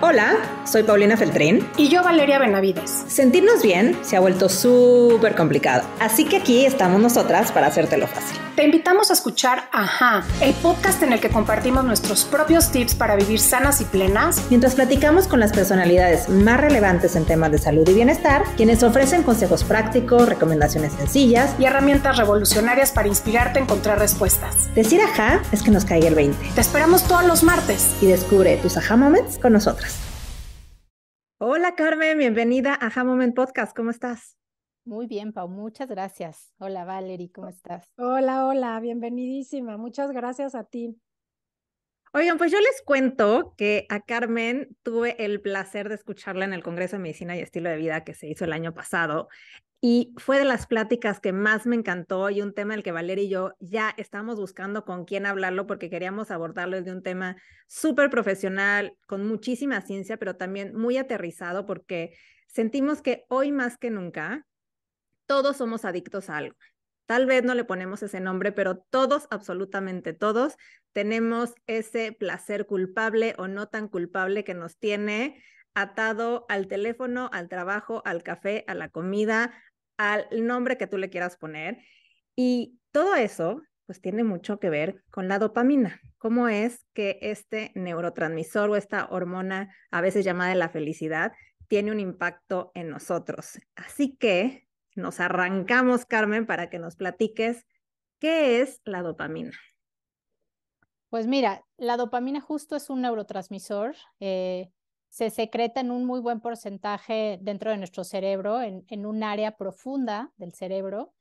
Hola, soy Paulina Feltrín. Y yo, Valeria Benavides. Sentirnos bien se ha vuelto súper complicado, así que aquí estamos nosotras para hacértelo fácil. Te invitamos a escuchar Ajá, el podcast en el que compartimos nuestros propios tips para vivir sanas y plenas, mientras platicamos con las personalidades más relevantes en temas de salud y bienestar, quienes ofrecen consejos prácticos, recomendaciones sencillas y herramientas revolucionarias para inspirarte a encontrar respuestas. Decir ajá es que nos caiga el 20. Te esperamos todos los martes. Y descubre tus ajá moments con nosotras. Hola Carmen, bienvenida a Ajá Moment Podcast, ¿cómo estás? Muy bien, Pau, muchas gracias. Hola Valerie, ¿cómo estás? Hola, bienvenidísima. Muchas gracias a ti. Oigan, pues yo les cuento que a Carmen tuve el placer de escucharla en el Congreso de Medicina y Estilo de Vida que se hizo el año pasado y fue de las pláticas que más me encantó y un tema del que Valeria y yo ya estamos buscando con quién hablarlo porque queríamos abordarlo desde un tema súper profesional, con muchísima ciencia, pero también muy aterrizado porque sentimos que hoy más que nunca todos somos adictos a algo. Tal vez no le ponemos ese nombre, pero todos, absolutamente todos, tenemos ese placer culpable o no tan culpable que nos tiene atado al teléfono, al trabajo, al café, a la comida, al nombre que tú le quieras poner. Y todo eso, pues tiene mucho que ver con la dopamina. ¿Cómo es que este neurotransmisor o esta hormona, a veces llamada de la felicidad, tiene un impacto en nosotros? Así que nos arrancamos, Carmen, para que nos platiques qué es la dopamina. Pues mira, la dopamina justo es un neurotransmisor, se secreta en un muy buen porcentaje dentro de nuestro cerebro, en un área profunda del cerebro,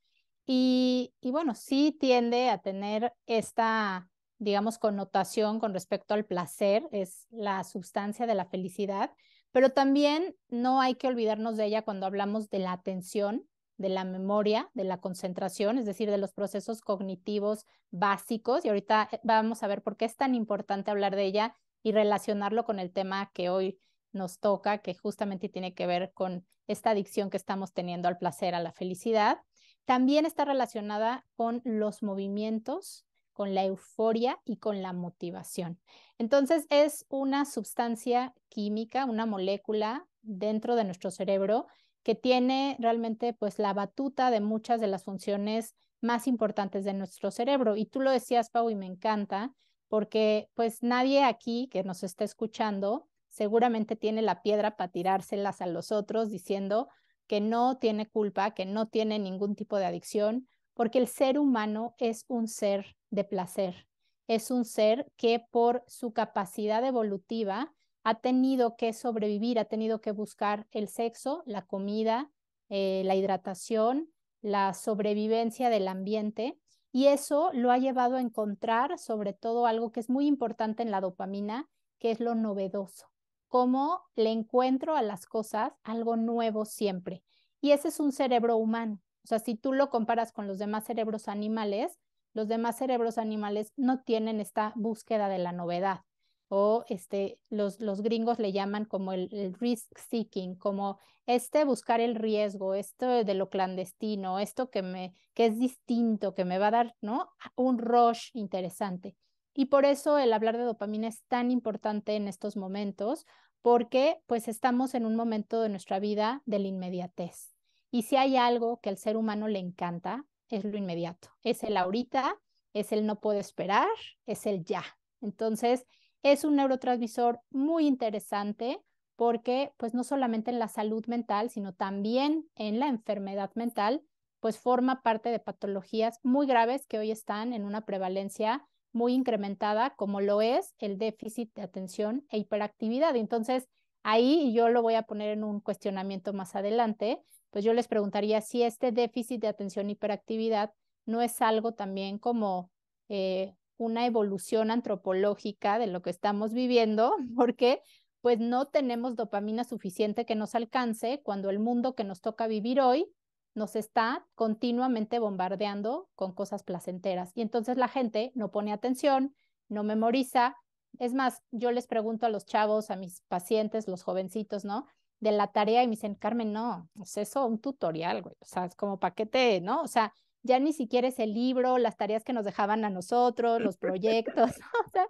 y bueno, sí tiende a tener esta, digamos, connotación con respecto al placer, es la sustancia de la felicidad, pero también no hay que olvidarnos de ella cuando hablamos de la atención, de la memoria, de la concentración, es decir, de los procesos cognitivos básicos. Y ahorita vamos a ver por qué es tan importante hablar de ella y relacionarlo con el tema que hoy nos toca, que justamente tiene que ver con esta adicción que estamos teniendo al placer, a la felicidad. También está relacionada con los movimientos, con la euforia y con la motivación. Entonces es una sustancia química, una molécula dentro de nuestro cerebro que tiene realmente pues la batuta de muchas de las funciones más importantes de nuestro cerebro. Y tú lo decías, Pau, y me encanta, porque pues nadie aquí que nos esté escuchando seguramente tiene la piedra para tirárselas a los otros diciendo que no tiene culpa, que no tiene ningún tipo de adicción, porque el ser humano es un ser de placer, es un ser que por su capacidad evolutiva ha tenido que sobrevivir, ha tenido que buscar el sexo, la comida, la hidratación, la sobrevivencia del ambiente, y eso lo ha llevado a encontrar sobre todo algo que es muy importante en la dopamina, que es lo novedoso, cómo le encuentro a las cosas algo nuevo siempre. Y ese es un cerebro humano. O sea, si tú lo comparas con los demás cerebros animales no tienen esta búsqueda de la novedad. O los gringos le llaman como el risk seeking, como buscar el riesgo, esto de lo clandestino, esto que es distinto, que me va a dar, ¿no?, un rush interesante. Y por eso el hablar de dopamina es tan importante en estos momentos, porque pues estamos en un momento de nuestra vida de la inmediatez. Y si hay algo que al ser humano le encanta, es lo inmediato. Es el ahorita, es el no puedo esperar, es el ya. Entonces, es un neurotransmisor muy interesante porque pues no solamente en la salud mental, sino también en la enfermedad mental, pues forma parte de patologías muy graves que hoy están en una prevalencia muy incrementada, como lo es el déficit de atención e hiperactividad. Entonces, ahí yo lo voy a poner en un cuestionamiento más adelante, pues yo les preguntaría si este déficit de atención e hiperactividad no es algo también como una evolución antropológica de lo que estamos viviendo, porque pues no tenemos dopamina suficiente que nos alcance cuando el mundo que nos toca vivir hoy nos está continuamente bombardeando con cosas placenteras. Y entonces la gente no pone atención, no memoriza. Es más, yo les pregunto a los chavos, a mis pacientes, los jovencitos, ¿no?, de la tarea, y me dicen, Carmen, no, es eso un tutorial, güey. O sea, es como paquete, ¿no? O sea, ya ni siquiera es el libro, las tareas que nos dejaban a nosotros, los proyectos. O sea,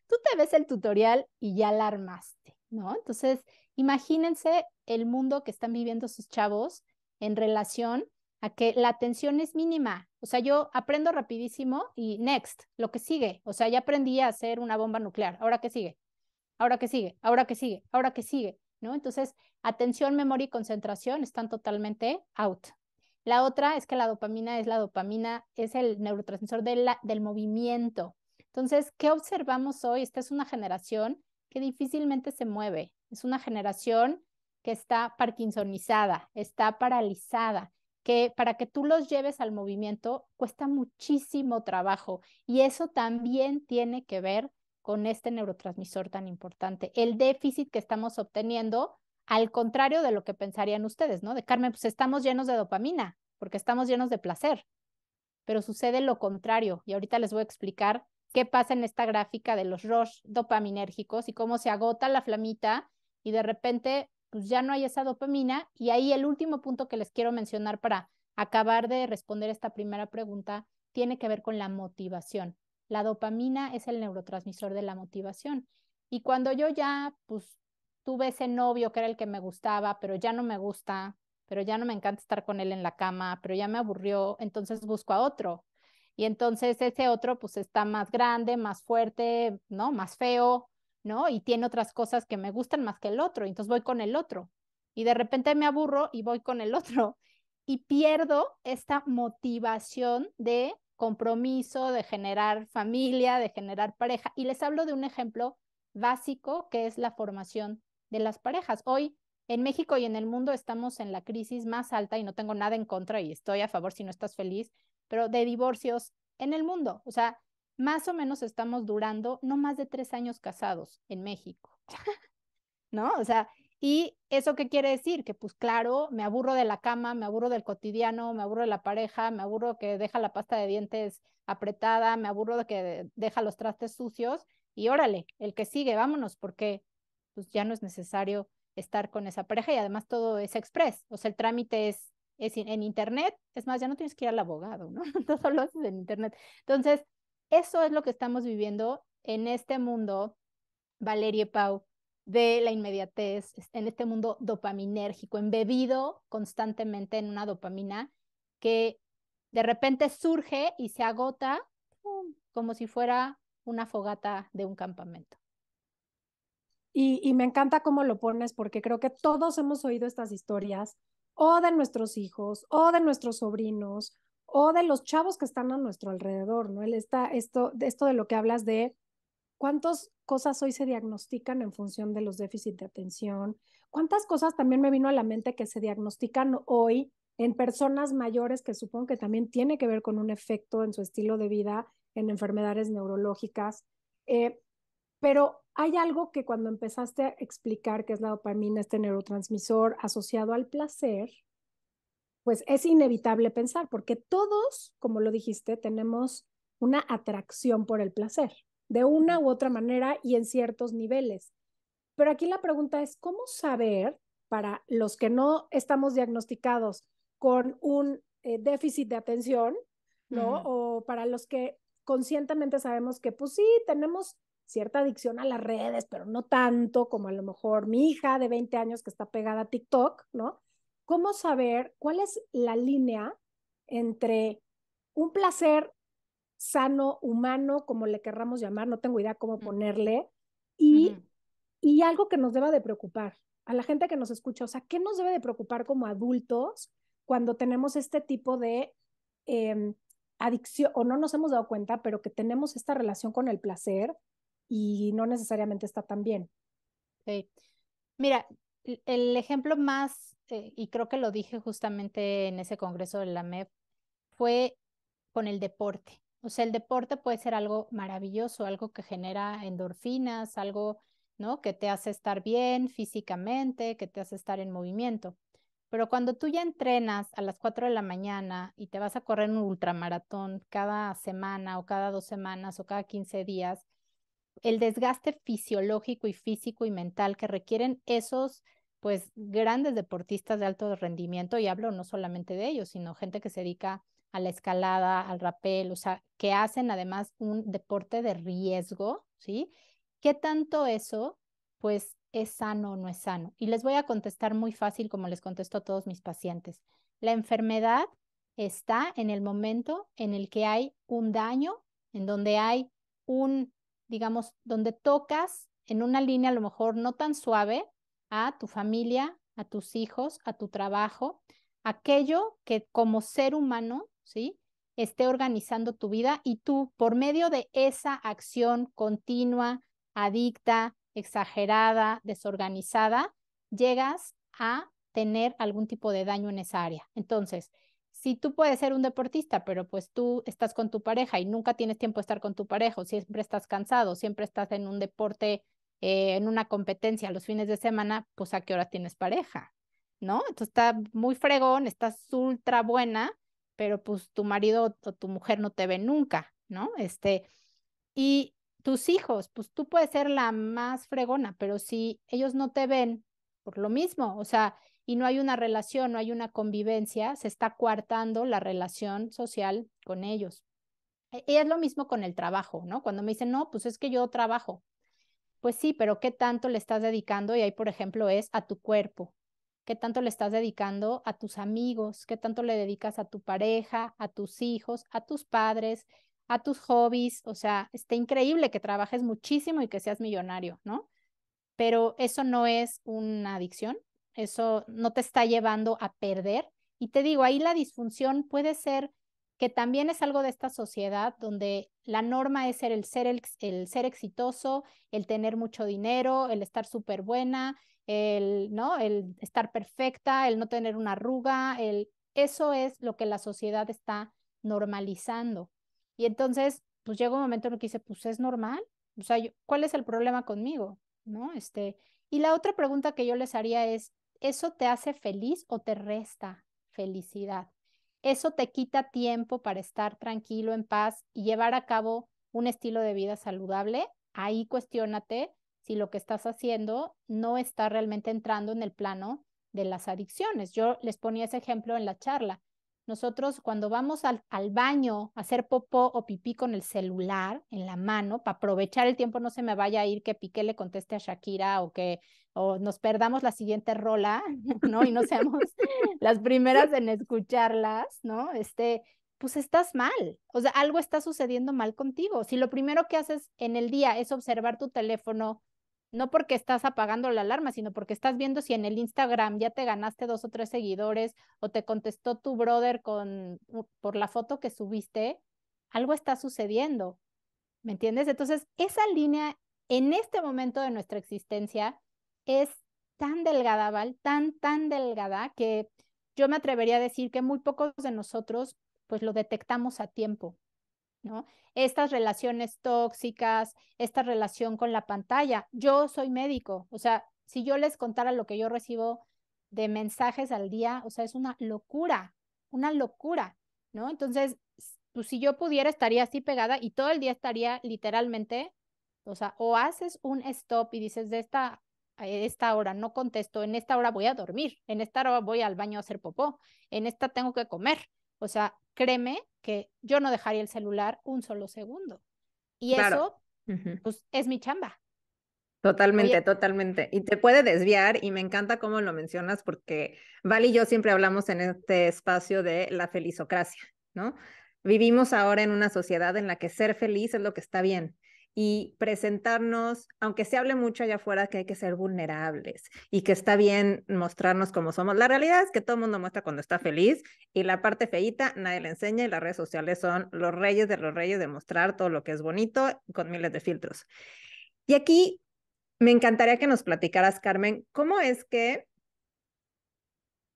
tú te ves el tutorial y ya la armaste, ¿no? Entonces, imagínense el mundo que están viviendo sus chavos en relación a que la atención es mínima. O sea, yo aprendo rapidísimo y next, lo que sigue. O sea, ya aprendí a hacer una bomba nuclear. ¿Ahora qué sigue? ¿Ahora qué sigue? ¿Ahora qué sigue? ¿Ahora qué sigue? ¿No? Entonces, atención, memoria y concentración están totalmente out. La otra es que la dopamina es el neurotransmisor del movimiento. Entonces, ¿qué observamos hoy? Esta es una generación que difícilmente se mueve. Es una generación que está parkinsonizada, está paralizada, que para que tú los lleves al movimiento cuesta muchísimo trabajo y eso también tiene que ver con este neurotransmisor tan importante. El déficit que estamos obteniendo, al contrario de lo que pensarían ustedes, ¿no? De Carmen, pues estamos llenos de dopamina, porque estamos llenos de placer, pero sucede lo contrario. Y ahorita les voy a explicar qué pasa en esta gráfica de los rush dopaminérgicos y cómo se agota la flamita y de repente, pues ya no hay esa dopamina. Y ahí el último punto que les quiero mencionar para acabar de responder esta primera pregunta tiene que ver con la motivación. La dopamina es el neurotransmisor de la motivación. Y cuando yo ya, pues, tuve ese novio que era el que me gustaba, pero ya no me gusta, pero ya no me encanta estar con él en la cama, pero ya me aburrió, entonces busco a otro. Y entonces ese otro, pues, está más grande, más fuerte, ¿no? Más feo, ¿no? Y tiene otras cosas que me gustan más que el otro, entonces voy con el otro. Y de repente me aburro y voy con el otro. Y pierdo esta motivación de compromiso, de generar familia, de generar pareja. Y les hablo de un ejemplo básico que es la formación de las parejas. Hoy en México y en el mundo estamos en la crisis más alta y no tengo nada en contra y estoy a favor si no estás feliz, pero de divorcios en el mundo. O sea, más o menos estamos durando no más de 3 años casados en México. ¿No? O sea, ¿y eso qué quiere decir? Que pues claro, me aburro de la cama, me aburro del cotidiano, me aburro de la pareja, me aburro que deja la pasta de dientes apretada, me aburro de que deja los trastes sucios y órale, el que sigue, vámonos, porque pues ya no es necesario estar con esa pareja y además todo es express, o sea, el trámite es en internet, es más, ya no tienes que ir al abogado, ¿no? Todo lo haces en internet. Entonces, eso es lo que estamos viviendo en este mundo, Valerie Pau, de la inmediatez, en este mundo dopaminérgico, embebido constantemente en una dopamina que de repente surge y se agota como si fuera una fogata de un campamento. Y me encanta cómo lo pones porque creo que todos hemos oído estas historias o de nuestros hijos o de nuestros sobrinos o de los chavos que están a nuestro alrededor, ¿no? Esto de lo que hablas de cuántas cosas hoy se diagnostican en función de los déficits de atención, cuántas cosas también me vino a la mente que se diagnostican hoy en personas mayores que supongo que también tiene que ver con un efecto en su estilo de vida, en enfermedades neurológicas. Eh, pero hay algo que cuando empezaste a explicar qué es la dopamina, este neurotransmisor asociado al placer, pues es inevitable pensar, porque todos, como lo dijiste, tenemos una atracción por el placer, de una u otra manera y en ciertos niveles. Pero aquí la pregunta es, ¿cómo saber para los que no estamos diagnosticados con un déficit de atención, ¿no? O para los que conscientemente sabemos que, pues sí, tenemos cierta adicción a las redes, pero no tanto como a lo mejor mi hija de 20 años que está pegada a TikTok, ¿no? ¿Cómo saber cuál es la línea entre un placer sano, humano, como le querramos llamar, no tengo idea cómo ponerle, y, y algo que nos deba de preocupar a la gente que nos escucha? O sea, ¿qué nos debe de preocupar como adultos cuando tenemos este tipo de adicción o no nos hemos dado cuenta, pero que tenemos esta relación con el placer y no necesariamente está tan bien? Sí. Mira, el ejemplo más, y creo que lo dije justamente en ese congreso de la MEF, fue con el deporte. O sea, el deporte puede ser algo maravilloso, algo que genera endorfinas, algo, ¿no? Que te hace estar bien físicamente, que te hace estar en movimiento. Pero cuando tú ya entrenas a las 4 de la mañana y te vas a correr un ultramaratón cada semana o cada 2 semanas o cada 15 días, el desgaste fisiológico y físico y mental que requieren esos, pues, grandes deportistas de alto rendimiento, y hablo no solamente de ellos, sino gente que se dedica a la escalada, al rapel, o sea, que hacen además un deporte de riesgo, ¿sí? ¿Qué tanto eso, pues, ¿es sano o no es sano? Y les voy a contestar muy fácil como les contesto a todos mis pacientes. La enfermedad está en el momento en el que hay un daño, en donde hay digamos, donde tocas en una línea a lo mejor no tan suave a tu familia, a tus hijos, a tu trabajo, aquello que como ser humano, ¿sí?, esté organizando tu vida y tú, por medio de esa acción continua, adicta, exagerada, desorganizada, llegas a tener algún tipo de daño en esa área. Entonces, si tú puedes ser un deportista, pero pues tú estás con tu pareja y nunca tienes tiempo de estar con tu pareja, o siempre estás cansado, siempre estás en un deporte, en una competencia los fines de semana, pues ¿a qué hora tienes pareja? ¿No? Entonces está muy fregón, estás ultra buena, pero pues tu marido o tu mujer no te ve nunca, ¿no? Y tus hijos, pues tú puedes ser la más fregona, pero si ellos no te ven por lo mismo, o sea, y no hay una relación, no hay una convivencia, se está coartando la relación social con ellos. Y es lo mismo con el trabajo, ¿no? Cuando me dicen, no, pues es que yo trabajo. Pues sí, pero ¿qué tanto le estás dedicando? Y ahí, por ejemplo, es a tu cuerpo. ¿Qué tanto le estás dedicando a tus amigos? ¿Qué tanto le dedicas a tu pareja, a tus hijos, a tus padres, a tus hobbies? O sea, está increíble que trabajes muchísimo y que seas millonario, ¿no? Pero eso no es una adicción, eso no te está llevando a perder. Y te digo, ahí la disfunción puede ser que también es algo de esta sociedad donde la norma es ser el ser exitoso, el tener mucho dinero, el estar súper buena, ¿no? El estar perfecta, el no tener una arruga, eso es lo que la sociedad está normalizando. Y entonces, pues llega un momento en el que dice, pues es normal, o sea, ¿cuál es el problema conmigo? ¿No? Y la otra pregunta que yo les haría es, ¿eso te hace feliz o te resta felicidad? ¿Eso te quita tiempo para estar tranquilo, en paz y llevar a cabo un estilo de vida saludable? Ahí cuestiónate si lo que estás haciendo no está realmente entrando en el plano de las adicciones. Yo les ponía ese ejemplo en la charla. Nosotros cuando vamos al baño a hacer popó o pipí con el celular en la mano, para aprovechar el tiempo, no se me vaya a ir que Piqué le conteste a Shakira o nos perdamos la siguiente rola, ¿no? Y no seamos las primeras en escucharlas, ¿no? Pues estás mal, o sea, algo está sucediendo mal contigo. Si lo primero que haces en el día es observar tu teléfono, no porque estás apagando la alarma, sino porque estás viendo si en el Instagram ya te ganaste 2 o 3 seguidores o te contestó tu brother por la foto que subiste, algo está sucediendo, ¿me entiendes? Entonces, esa línea en este momento de nuestra existencia es tan delgada, Val, tan delgada que yo me atrevería a decir que muy pocos de nosotros pues lo detectamos a tiempo, ¿no? Estas relaciones tóxicas, esta relación con la pantalla. Yo soy médico, o sea, si yo les contara lo que yo recibo de mensajes al día, o sea, es una locura, ¿no? Entonces, pues si yo pudiera, estaría así pegada y todo el día estaría literalmente, o sea, o haces un stop y dices, a esta hora no contesto, en esta hora voy a dormir, en esta hora voy al baño a hacer popó, en esta tengo que comer. O sea, créeme que yo no dejaría el celular un solo segundo. Y Claro. eso, pues, es mi chamba. Totalmente, Oye, totalmente. Y te puede desviar y me encanta cómo lo mencionas porque Val y yo siempre hablamos en este espacio de la felicocracia, ¿no? Vivimos ahora en una sociedad en la que ser feliz es lo que está bien y presentarnos, aunque se hable mucho allá afuera que hay que ser vulnerables y que está bien mostrarnos como somos. La realidad es que todo el mundo muestra cuando está feliz y la parte feíta nadie le enseña y las redes sociales son los reyes de mostrar todo lo que es bonito con miles de filtros. Y aquí me encantaría que nos platicaras, Carmen, cómo es que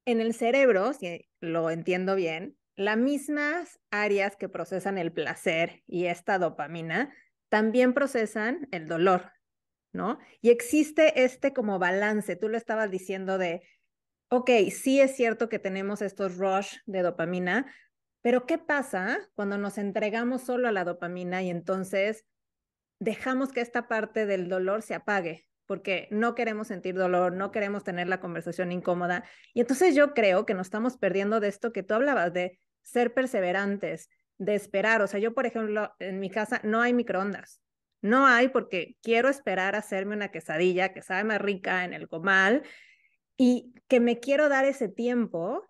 en el cerebro, si lo entiendo bien, las mismas áreas que procesan el placer y esta dopamina también procesan el dolor, ¿no? Y existe este como balance, tú lo estabas diciendo de, ok, sí es cierto que tenemos estos rush de dopamina, pero ¿qué pasa cuando nos entregamos solo a la dopamina y entonces dejamos que esta parte del dolor se apague, porque no queremos sentir dolor, no queremos tener la conversación incómoda. Y entonces yo creo que nos estamos perdiendo de esto que tú hablabas, de ser perseverantes, de esperar. O sea, yo, por ejemplo, en mi casa no hay microondas. No hay porque quiero esperar a hacerme una quesadilla que sabe más rica en el comal y que me quiero dar ese tiempo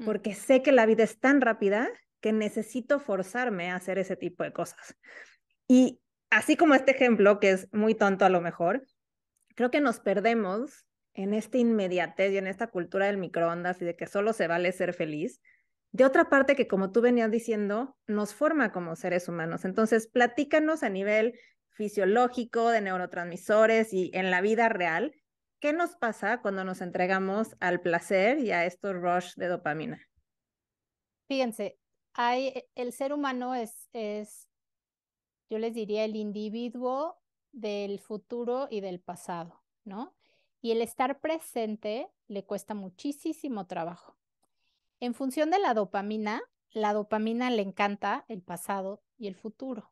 porque sé que la vida es tan rápida que necesito forzarme a hacer ese tipo de cosas. Y así como este ejemplo, que es muy tonto a lo mejor, creo que nos perdemos en esta inmediatez y en esta cultura del microondas y de que solo se vale ser feliz. De otra parte que, como tú venías diciendo, nos forma como seres humanos. Entonces, platícanos a nivel fisiológico, de neurotransmisores y en la vida real, ¿qué nos pasa cuando nos entregamos al placer y a estos rush de dopamina? Fíjense, el ser humano yo les diría, el individuo del futuro y del pasado, ¿no? Y el estar presente le cuesta muchísimo trabajo. En función de la dopamina le encanta el pasado y el futuro.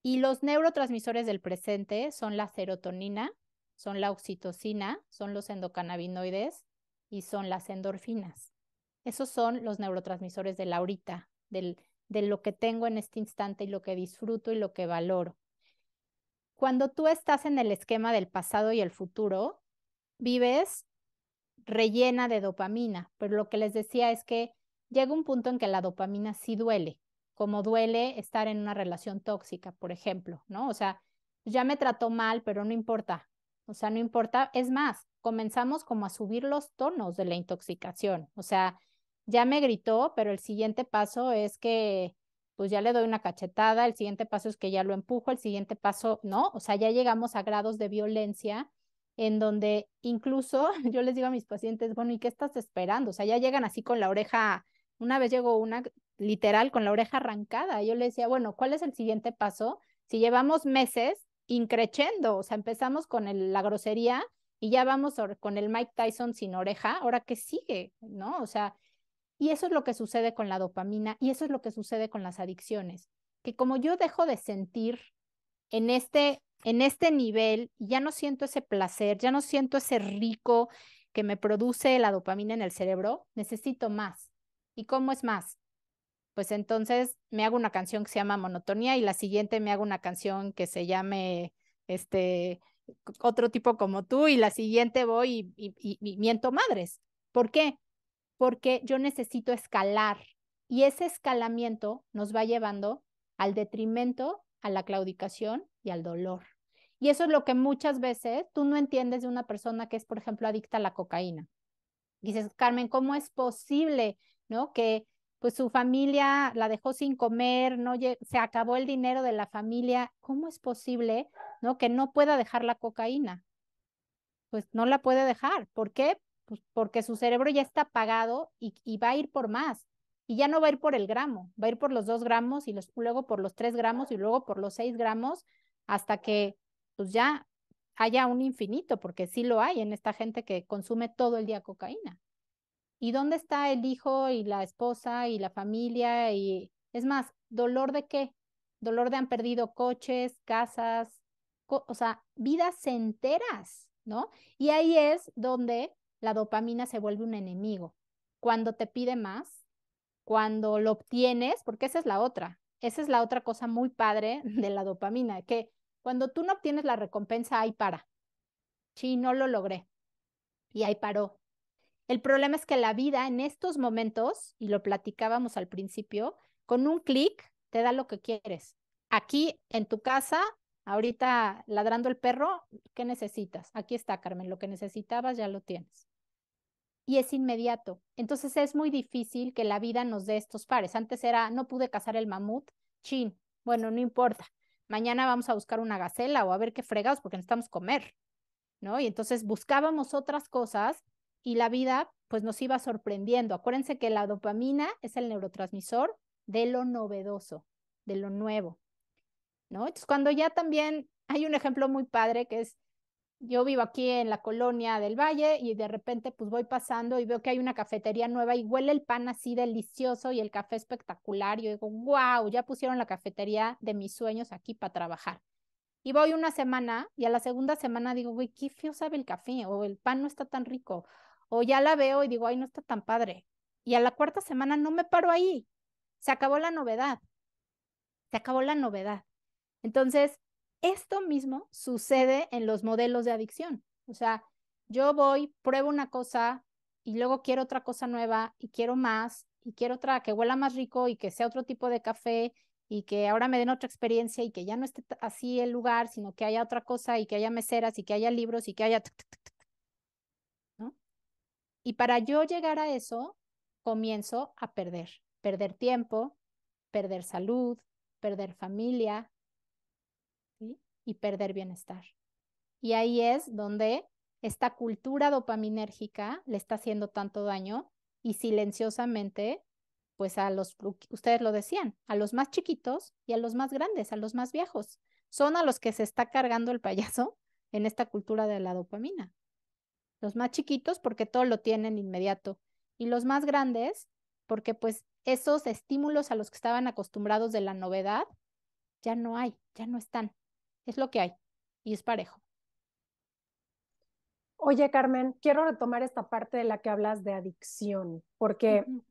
Y los neurotransmisores del presente son la serotonina, son la oxitocina, son los endocannabinoides y son las endorfinas. Esos son los neurotransmisores del ahorita, de lo que tengo en este instante y lo que disfruto y lo que valoro. Cuando tú estás en el esquema del pasado y el futuro, vives rellena de dopamina, pero lo que les decía es que llega un punto en que la dopamina sí duele, como duele estar en una relación tóxica, por ejemplo, ¿no? O sea, ya me trató mal, pero no importa. O sea, no importa. Es más, comenzamos como a subir los tonos de la intoxicación. O sea, ya me gritó, pero el siguiente paso es que pues ya le doy una cachetada, el siguiente paso es que ya lo empujo, el siguiente paso, ¿no? O sea, ya llegamos a grados de violencia en donde incluso yo les digo a mis pacientes, bueno, ¿y qué estás esperando? O sea, ya llegan así con la oreja, una vez llegó una literal con la oreja arrancada. Yo le decía, bueno, ¿cuál es el siguiente paso? Si llevamos meses increciendo, o sea, empezamos con la grosería y ya vamos con el Mike Tyson sin oreja, ¿ahora qué sigue? ¿No? O sea, y eso es lo que sucede con la dopamina y eso es lo que sucede con las adicciones, que como yo dejo de sentir en este nivel, ya no siento ese placer, ya no siento ese rico que me produce la dopamina en el cerebro, necesito más. ¿Y cómo es más? Pues entonces me hago una canción que se llama Monotonía y la siguiente me hago una canción que se llame este otro tipo como tú y la siguiente voy y miento madres. ¿Por qué? Porque yo necesito escalar y ese escalamiento nos va llevando al detrimento, a la claudicación y al dolor. Y eso es lo que muchas veces tú no entiendes de una persona que es, por ejemplo, adicta a la cocaína. Dices, Carmen, ¿cómo es posible, no? Que pues su familia la dejó sin comer, no se acabó el dinero de la familia. ¿Cómo es posible, no? Que no pueda dejar la cocaína. Pues no la puede dejar. ¿Por qué? Pues porque su cerebro ya está apagado y va a ir por más. Y ya no va a ir por el gramo, va a ir por los 2 gramos y luego por los 3 gramos y luego por los 6 gramos hasta que pues ya haya un infinito, porque sí lo hay en esta gente que consume todo el día cocaína. ¿Y dónde está el hijo y la esposa y la familia? Y es más, ¿dolor de qué? Dolor de han perdido coches, casas, o sea, vidas enteras, ¿no? Y ahí es donde la dopamina se vuelve un enemigo. Cuando te pide más, cuando lo obtienes, porque esa es la otra cosa muy padre de la dopamina, que cuando tú no obtienes la recompensa, ahí para. Sí, no lo logré. Y ahí paró. El problema es que la vida en estos momentos, y lo platicábamos al principio, con un clic te da lo que quieres. Aquí en tu casa, ahorita ladrando el perro, ¿qué necesitas? Aquí está, Carmen, lo que necesitabas ya lo tienes. Y es inmediato. Entonces es muy difícil que la vida nos dé estos pares. Antes era, no pude cazar el mamut, chin, bueno, no importa. Mañana vamos a buscar una gacela o a ver qué fregados porque necesitamos comer, ¿no? Y entonces buscábamos otras cosas y la vida pues nos iba sorprendiendo. Acuérdense que la dopamina es el neurotransmisor de lo novedoso, de lo nuevo, ¿no? Entonces cuando ya también hay un ejemplo muy padre que es, yo vivo aquí en la colonia del Valle y de repente pues voy pasando y veo que hay una cafetería nueva y huele el pan así delicioso y el café espectacular y yo digo, wow, ya pusieron la cafetería de mis sueños aquí para trabajar. Y voy una semana y a la segunda semana digo, güey, qué feo sabe el café o el pan no está tan rico. O ya la veo y digo, ay, no está tan padre. Y a la cuarta semana no me paro ahí. Se acabó la novedad. Se acabó la novedad. Entonces, Esto mismo sucede en los modelos de adicción. O sea, yo voy, pruebo una cosa y luego quiero otra cosa nueva y quiero más y quiero otra que huela más rico y que sea otro tipo de café y que ahora me den otra experiencia y que ya no esté así el lugar, sino que haya otra cosa y que haya meseras y que haya libros y que haya... ¿no? Y para yo llegar a eso, comienzo a perder tiempo, perder salud, perder familia, ¿sí? Y perder bienestar. Y ahí es donde esta cultura dopaminérgica le está haciendo tanto daño y silenciosamente, pues ustedes lo decían, a los más chiquitos y a los más grandes, a los más viejos. Son a los que se está cargando el payaso en esta cultura de la dopamina. Los más chiquitos porque todo lo tienen inmediato y los más grandes porque pues esos estímulos a los que estaban acostumbrados de la novedad ya no hay, ya no están. Es lo que hay y es parejo. Oye, Carmen, quiero retomar esta parte de la que hablas de adicción, porque Ujú.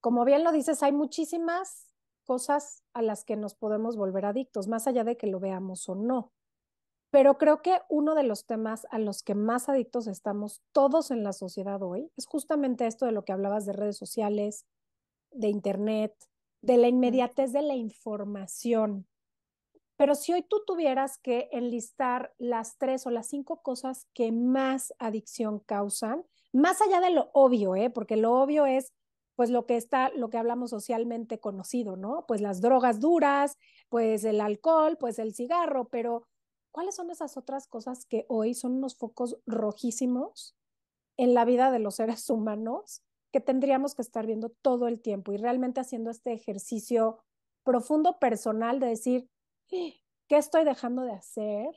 como bien lo dices, hay muchísimas cosas a las que nos podemos volver adictos, más allá de que lo veamos o no. Pero creo que uno de los temas a los que más adictos estamos todos en la sociedad hoy es justamente esto de lo que hablabas de redes sociales, de internet, de la Mm. inmediatez de la información. Pero si hoy tú tuvieras que enlistar las 3 o las 5 cosas que más adicción causan, más allá de lo obvio, ¿eh? Porque lo obvio es pues lo que hablamos socialmente conocido, ¿no? Pues las drogas duras, pues el alcohol, pues el cigarro, pero ¿cuáles son esas otras cosas que hoy son unos focos rojísimos en la vida de los seres humanos que tendríamos que estar viendo todo el tiempo y realmente haciendo este ejercicio profundo personal de decir, ¿qué estoy dejando de hacer?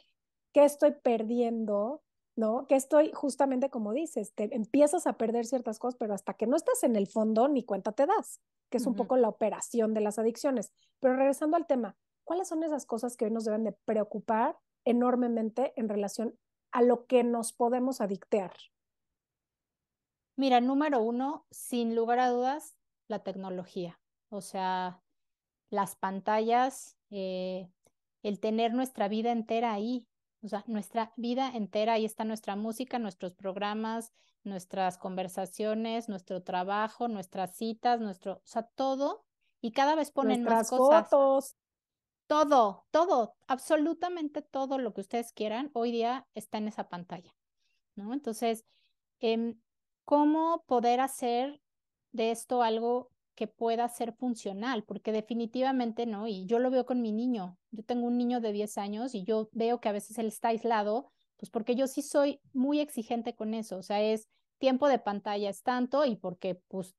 ¿Qué estoy perdiendo? ¿No? Que estoy justamente como dices, te empiezas a perder ciertas cosas, pero hasta que no estás en el fondo ni cuenta te das, que es un Ujú. poco la operación de las adicciones. Pero regresando al tema, ¿cuáles son esas cosas que hoy nos deben de preocupar enormemente en relación a lo que nos podemos adictear? Mira, número uno, sin lugar a dudas, la tecnología. O sea, las pantallas, el tener nuestra vida entera ahí. O sea, nuestra vida entera, ahí está nuestra música, nuestros programas, nuestras conversaciones, nuestro trabajo, nuestras citas, o sea, todo. Y cada vez ponen más Nuestras cosas. fotos. Todo, todo, absolutamente todo lo que ustedes quieran, hoy día está en esa pantalla, ¿no? Entonces, em, ¿cómo poder hacer de esto algo que pueda ser funcional? Porque definitivamente no, y yo lo veo con mi niño. Yo tengo un niño de 10 años y yo veo que a veces él está aislado, pues porque yo sí soy muy exigente con eso, o sea, es tiempo de pantalla es tanto y porque pues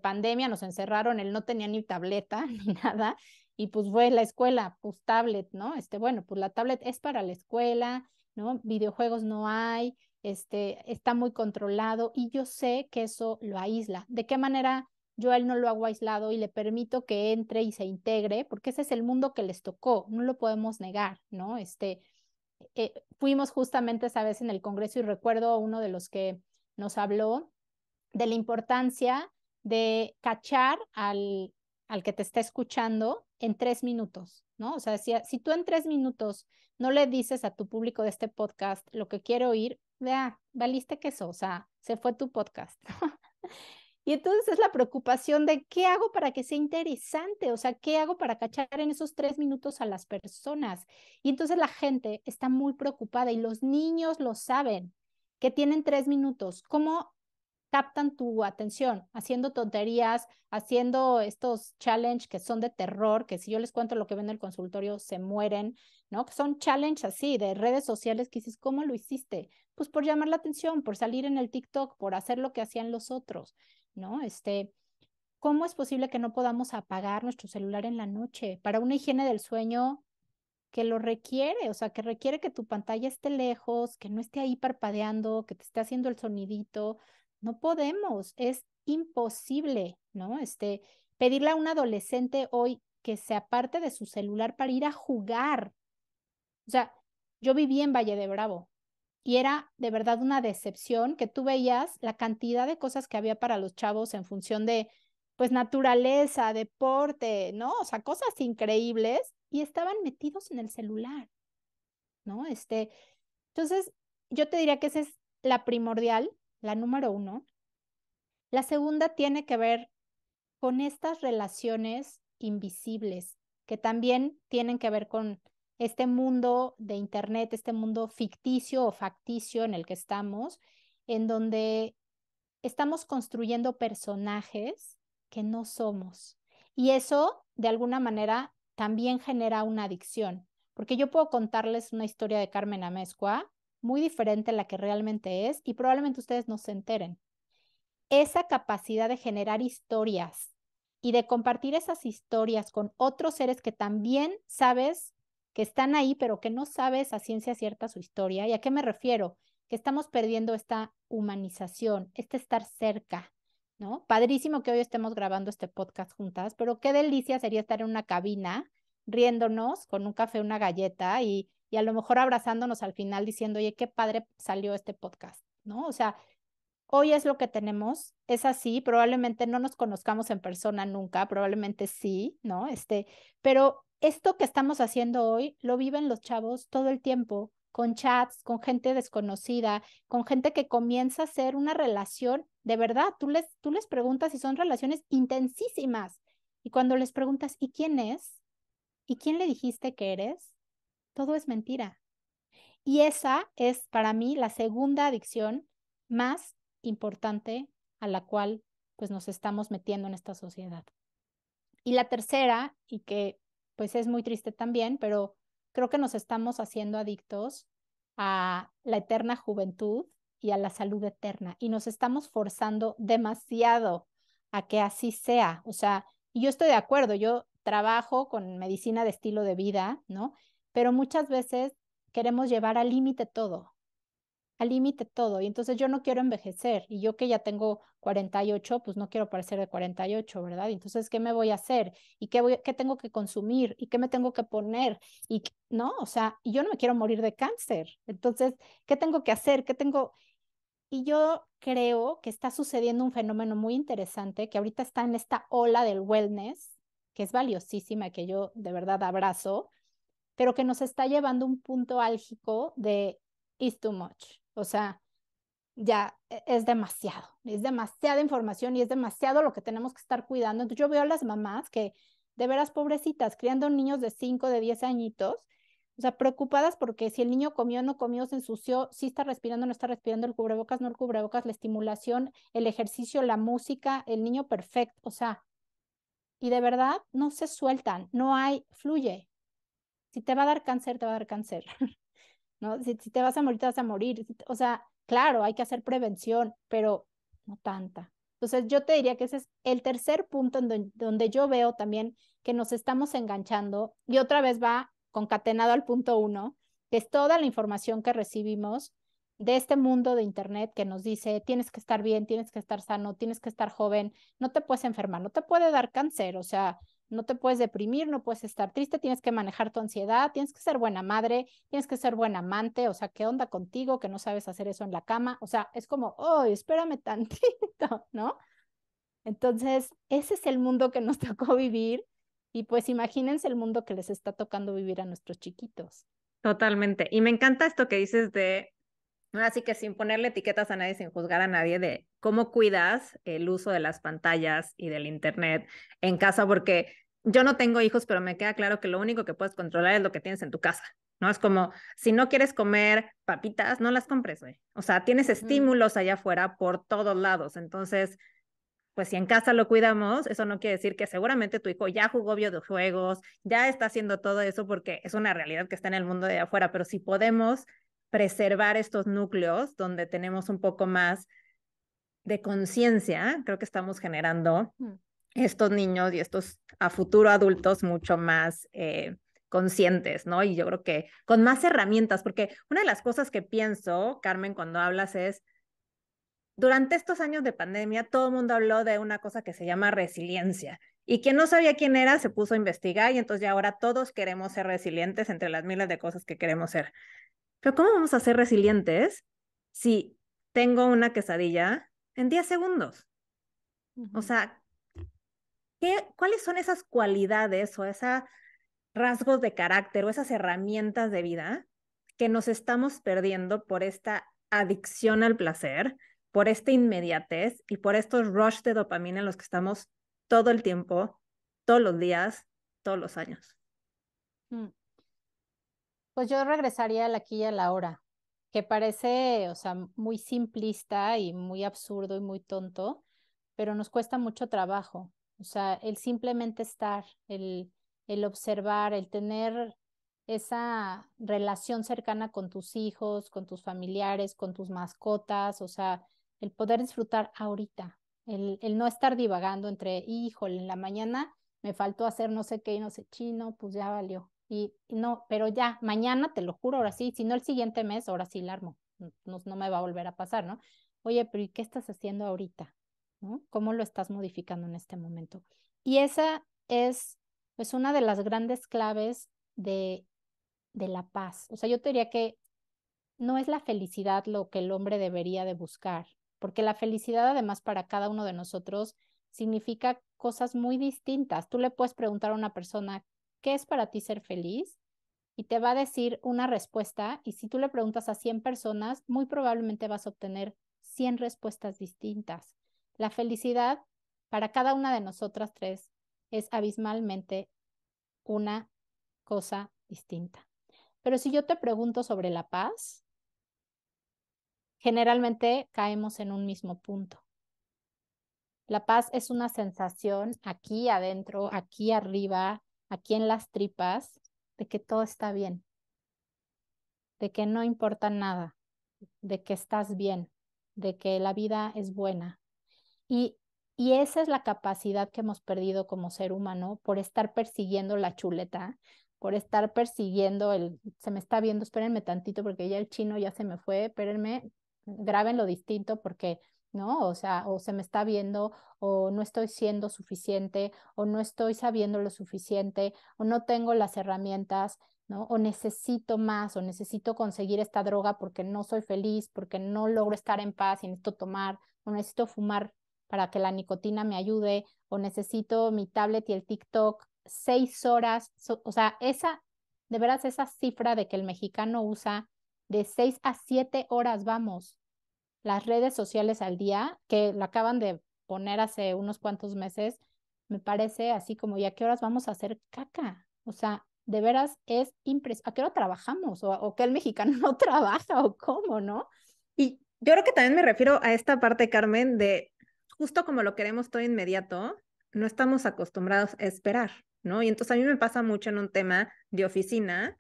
pandemia nos encerraron, él no tenía ni tableta ni nada y pues fue la escuela, pues tablet, ¿no? Bueno, pues la tablet es para la escuela, ¿no? Videojuegos no hay, está muy controlado y yo sé que eso lo aísla. ¿De qué manera yo a él no lo hago aislado y le permito que entre y se integre? Porque ese es el mundo que les tocó, no lo podemos negar, ¿no? Fuimos justamente esa vez en el Congreso y recuerdo a uno de los que nos habló de la importancia de cachar al que te está escuchando en 3 minutos, ¿no? O sea, si tú en 3 minutos no le dices a tu público de este podcast lo que quiere oír, vea, valiste queso, o sea, se fue tu podcast. Y entonces es la preocupación de qué hago para que sea interesante, o sea, qué hago para cachar en esos 3 minutos a las personas. Y entonces la gente está muy preocupada y los niños lo saben, que tienen 3 minutos. ¿Cómo captan tu atención? Haciendo tonterías, haciendo estos challenge que son de terror, que si yo les cuento lo que ven en el consultorio, se mueren, ¿no? Que son challenge así, de redes sociales que dices, ¿cómo lo hiciste? Pues por llamar la atención, por salir en el TikTok, por hacer lo que hacían los otros, ¿no? ¿Cómo es posible que no podamos apagar nuestro celular en la noche? Para una higiene del sueño que lo requiere, o sea, que requiere que tu pantalla esté lejos, que no esté ahí parpadeando, que te esté haciendo el sonidito. No podemos, es imposible, ¿no? Pedirle a un adolescente hoy que se aparte de su celular para ir a jugar. O sea, yo viví en Valle de Bravo y era de verdad una decepción que tú veías la cantidad de cosas que había para los chavos en función de pues naturaleza, deporte, ¿no? O sea, cosas increíbles y estaban metidos en el celular, ¿no? Entonces, yo te diría que esa es la primordial, la número uno. La segunda tiene que ver con estas relaciones invisibles que también tienen que ver con este mundo de Internet, este mundo ficticio o facticio en el que estamos, en donde estamos construyendo personajes que no somos. Y eso, de alguna manera, también genera una adicción, porque yo puedo contarles una historia de Carmen Amezcua muy diferente a la que realmente es y probablemente ustedes no se enteren. Esa capacidad de generar historias y de compartir esas historias con otros seres que también sabes que están ahí, pero que no sabes a ciencia cierta su historia. ¿Y a qué me refiero? Que estamos perdiendo esta humanización, este estar cerca, ¿no? Padrísimo que hoy estemos grabando este podcast juntas, pero qué delicia sería estar en una cabina riéndonos con un café, una galleta y a lo mejor abrazándonos al final diciendo, oye, qué padre salió este podcast, ¿no? O sea, hoy es lo que tenemos, es así, probablemente no nos conozcamos en persona nunca, probablemente sí, ¿no? Pero esto que estamos haciendo hoy lo viven los chavos todo el tiempo, con chats, con gente desconocida, con gente que comienza a hacer una relación de verdad. Tú les preguntas y son relaciones intensísimas. Y cuando les preguntas, ¿y quién es? ¿Y quién le dijiste que eres? Todo es mentira. Y esa es para mí la segunda adicción más importante a la cual pues nos estamos metiendo en esta sociedad. Y la tercera, y que pues es muy triste también, pero creo que nos estamos haciendo adictos a la eterna juventud y a la salud eterna y nos estamos forzando demasiado a que así sea. O sea, y yo estoy de acuerdo, yo trabajo con medicina de estilo de vida, ¿no? Pero muchas veces queremos llevar al límite todo. Y entonces yo no quiero envejecer. Y yo que ya tengo 48 pues no quiero parecer de 48, ¿verdad? Y entonces, ¿qué me voy a hacer? ¿Y qué tengo que consumir? ¿Y qué me tengo que poner? Y, ¿no? O sea, y yo no me quiero morir de cáncer. Entonces, ¿qué tengo que hacer? ¿Qué tengo? Y yo creo que está sucediendo un fenómeno muy interesante que ahorita está en esta ola del wellness, que es valiosísima, que yo de verdad abrazo, pero que nos está llevando a un punto álgico de is too much. O sea, ya es demasiada información y es demasiado lo que tenemos que estar cuidando. Entonces yo veo a las mamás que de veras pobrecitas, criando niños de 5 de 10 añitos, o sea, preocupadas porque si el niño comió, no comió, se ensució, si está respirando, no está respirando, el cubrebocas, no el cubrebocas, la estimulación, el ejercicio, la música, el niño perfecto, o sea, y de verdad no se sueltan, no hay, fluye. Si te va a dar cáncer, te va a dar cáncer. ¿No? Si te vas a morir, te vas a morir. O sea, claro, hay que hacer prevención, pero no tanta. Entonces, yo te diría que ese es el tercer punto en donde yo veo también que nos estamos enganchando y otra vez va concatenado al punto uno, que es toda la información que recibimos de este mundo de Internet que nos dice, tienes que estar bien, tienes que estar sano, tienes que estar joven, no te puedes enfermar, no te puede dar cáncer, o sea, no te puedes deprimir, no puedes estar triste, tienes que manejar tu ansiedad, tienes que ser buena madre, tienes que ser buena amante, o sea, ¿qué onda contigo que no sabes hacer eso en la cama? O sea, es como, oh, espérame tantito, ¿no? Entonces, ese es el mundo que nos tocó vivir y pues imagínense el mundo que les está tocando vivir a nuestros chiquitos. Totalmente. Y me encanta esto que dices de, ahora sí que sin ponerle etiquetas a nadie, sin juzgar a nadie, de cómo cuidas el uso de las pantallas y del internet en casa, porque yo no tengo hijos, pero me queda claro que lo único que puedes controlar es lo que tienes en tu casa, ¿no? Es como, si no quieres comer papitas, no las compres, güey. O sea, tienes estímulos allá afuera por todos lados. Entonces, pues si en casa lo cuidamos, eso no quiere decir que seguramente tu hijo ya jugó videojuegos, ya está haciendo todo eso porque es una realidad que está en el mundo de afuera, pero si podemos preservar estos núcleos donde tenemos un poco más de conciencia, creo que estamos generando estos niños y estos a futuro adultos mucho más conscientes, ¿no? Y yo creo que con más herramientas, porque una de las cosas que pienso, Carmen, cuando hablas es durante estos años de pandemia, todo el mundo habló de una cosa que se llama resiliencia. Y quien no sabía quién era, se puso a investigar y entonces ya ahora todos queremos ser resilientes entre las miles de cosas que queremos ser. Pero ¿cómo vamos a ser resilientes si tengo una quesadilla en 10 segundos? O sea, ¿Cuáles son esas cualidades o esos rasgos de carácter o esas herramientas de vida que nos estamos perdiendo por esta adicción al placer, por esta inmediatez y por estos rush de dopamina en los que estamos todo el tiempo, todos los días, todos los años? Pues yo regresaría al aquí y a la hora, que parece, o sea, muy simplista y muy absurdo y muy tonto, pero nos cuesta mucho trabajo. O sea, el simplemente estar, el observar, el tener esa relación cercana con tus hijos, con tus familiares, con tus mascotas, o sea, el poder disfrutar ahorita, el no estar divagando entre, híjole, en la mañana me faltó hacer no sé qué y no sé chino, pues ya valió. Y no, pero ya, mañana te lo juro, ahora sí, si no el siguiente mes, ahora sí la armo. No me va a volver a pasar, ¿no? Oye, pero ¿y qué estás haciendo ahorita? ¿No? ¿Cómo lo estás modificando en este momento? Y esa es, pues, una de las grandes claves de la paz. O sea, yo te diría que no es la felicidad lo que el hombre debería de buscar, porque la felicidad además para cada uno de nosotros significa cosas muy distintas. Tú le puedes preguntar a una persona, ¿qué es para ti ser feliz? Y te va a decir una respuesta, y si tú le preguntas a 100 personas, muy probablemente vas a obtener 100 respuestas distintas. La felicidad para cada una de nosotras tres es abismalmente una cosa distinta. Pero si yo te pregunto sobre la paz, generalmente caemos en un mismo punto. La paz es una sensación aquí adentro, aquí arriba, aquí en las tripas, de que todo está bien, de que no importa nada, de que estás bien, de que la vida es buena. Y, y esa es la capacidad que hemos perdido como ser humano por estar persiguiendo la chuleta, por estar persiguiendo se me está viendo, espérenme tantito porque ya el chino ya se me fue, espérenme, grábenlo distinto porque, ¿no? O sea, o se me está viendo, o no estoy siendo suficiente, o no estoy sabiendo lo suficiente, o no tengo las herramientas, ¿no? O necesito más, o necesito conseguir esta droga porque no soy feliz, porque no logro estar en paz y necesito tomar, o necesito fumar para que la nicotina me ayude, o necesito mi tablet y el TikTok 6 horas, o sea, de veras esa cifra de que el mexicano usa de 6 a 7 horas, vamos, las redes sociales al día, que la acaban de poner hace unos cuantos meses, me parece así como, ¿y a qué horas vamos a hacer caca? O sea, de veras es impresionante. ¿A qué hora trabajamos? ¿O que el mexicano no trabaja? ¿O cómo, no? Y yo creo que también me refiero a esta parte, Carmen, de justo como lo queremos todo inmediato, no estamos acostumbrados a esperar, ¿no? Y entonces a mí me pasa mucho en un tema de oficina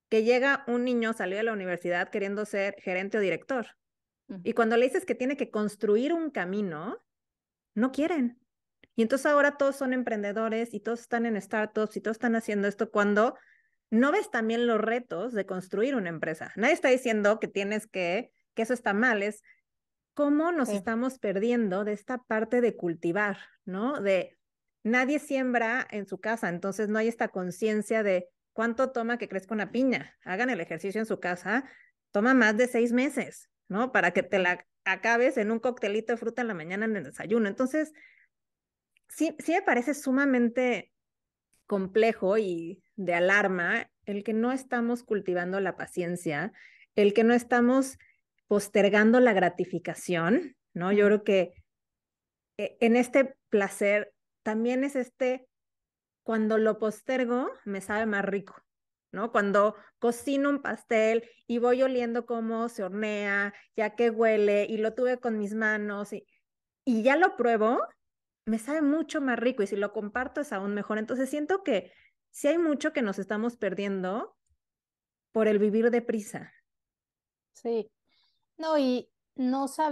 que llega un niño, salió de la universidad queriendo ser gerente o director. Y cuando le dices que tiene que construir un camino, no quieren. Y entonces ahora todos son emprendedores y todos están en startups y todos están haciendo esto cuando no ves también los retos de construir una empresa. Nadie está diciendo que que eso está mal, es cómo nos Sí. estamos perdiendo de esta parte de cultivar, ¿no? De nadie siembra en su casa, entonces no hay esta conciencia de cuánto toma que crezca una piña. Hagan el ejercicio en su casa, toma más de 6 meses, ¿no? Para que te la acabes en un coctelito de fruta en la mañana en el desayuno. Entonces, sí me parece sumamente complejo y de alarma el que no estamos cultivando la paciencia, el que no estamos postergando la gratificación, ¿no? Yo creo que en este placer también es cuando lo postergo, me sabe más rico, ¿no? Cuando cocino un pastel y voy oliendo cómo se hornea, ya que huele y lo tuve con mis manos y ya lo pruebo, me sabe mucho más rico y si lo comparto es aún mejor. Entonces siento que sí hay mucho que nos estamos perdiendo por el vivir deprisa. Sí. No, y no sabemos